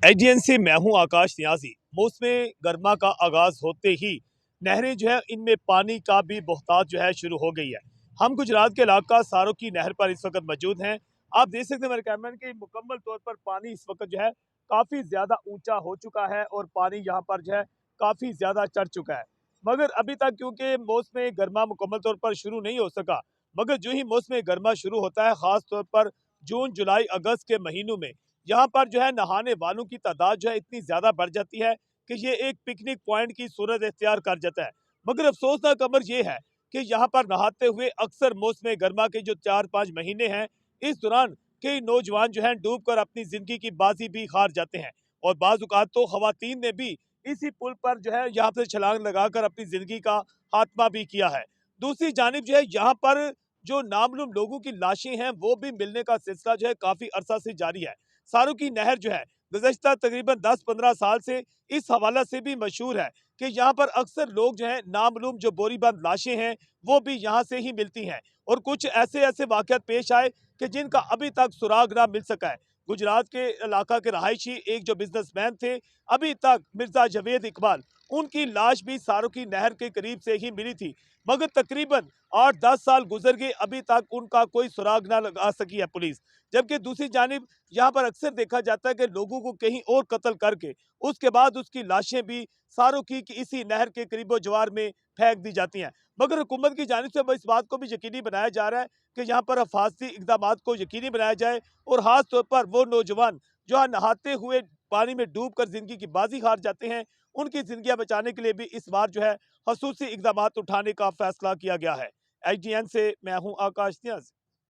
AGN से मैं हूं आकाश न्याजी। मौसम गर्मा का आगाज होते ही नहरें जो है इनमें पानी का भी बहुतात जो है शुरू हो गई है। हम गुजरात के इलाका सारो की नहर पर इस वक्त मौजूद हैं। आप देख सकते हैं मेरे कैमरे के मुकम्मल तौर पर पानी इस वक्त जो है काफी ज्यादा ऊंचा हो चुका है और पानी यहाँ पर जो है काफी ज्यादा चढ़ चुका है। मगर अभी तक क्योंकि मौसम गर्मा मुकम्मल तौर पर शुरू नहीं हो सका, मगर जो ही मौसम गर्मा शुरू होता है खास तौर पर जून जुलाई अगस्त के महीनों में यहाँ पर जो है नहाने वालों की तादाद जो है इतनी ज्यादा बढ़ जाती है कि ये एक पिकनिक पॉइंट की सूरत इख्तियार कर जाता है। मगर अफसोसनाक अमर ये है कि यहाँ पर नहाते हुए अक्सर मौसम गर्मा के जो 4-5 महीने हैं, इस दौरान कई नौजवान जो है डूब कर अपनी जिंदगी की बाजी भी हार जाते हैं और बाज औकात तो खवातीन ने भी इसी पुल पर जो है यहाँ से छलांग लगाकर अपनी जिंदगी का खात्मा भी किया है। दूसरी जानिब जो है यहाँ पर जो नामलूम लोगों की लाशें हैं वो भी मिलने का सिलसिला जो है काफी अरसा से जारी है। सारू की नहर जो है गुज़श्ता तकरीबन 10-15 साल से इस हवाला से भी मशहूर है कि यहाँ पर अक्सर लोग जो है नामालूम जो बोरीबंद लाशें हैं वो भी यहाँ से ही मिलती हैं और कुछ ऐसे ऐसे वाक़यात पेश आए कि जिनका अभी तक सुराग ना मिल सका है। गुजरात के इलाका के रहायशी एक जो बिजनेसमैन थे, अभी तक मिर्जा जावेद इकबाल, उनकी लाश भी सारू की नहर के करीब से ही मिली थी, मगर तकरीबन 8-10 साल गुजर गए, अभी तक उनका कोई सुराग ना लगा सकी है पुलिस। जबकि दूसरी जानिब यहाँ पर अक्सर देखा जाता है कि लोगों को कहीं और कत्ल करके उसके बाद उसकी लाशें भी सारों की इसी नहर के करीबो जवार में फेंक दी जाती हैं। मगर हुकूमत की जानिब से इस बात को भी यकीनी बनाया जा रहा है कि यहाँ पर हिफाजती इकदाम को यकीनी बनाया जाए और खास तौर पर वो नौजवान जो है नहाते हुए पानी में डूब कर जिंदगी की बाजी हार जाते हैं, उनकी जिंदगियां बचाने के लिए भी इस बार जो है खसूसी इकदाम उठाने का फैसला किया गया है। IGN से मैं हूँ आकाश न्याज़।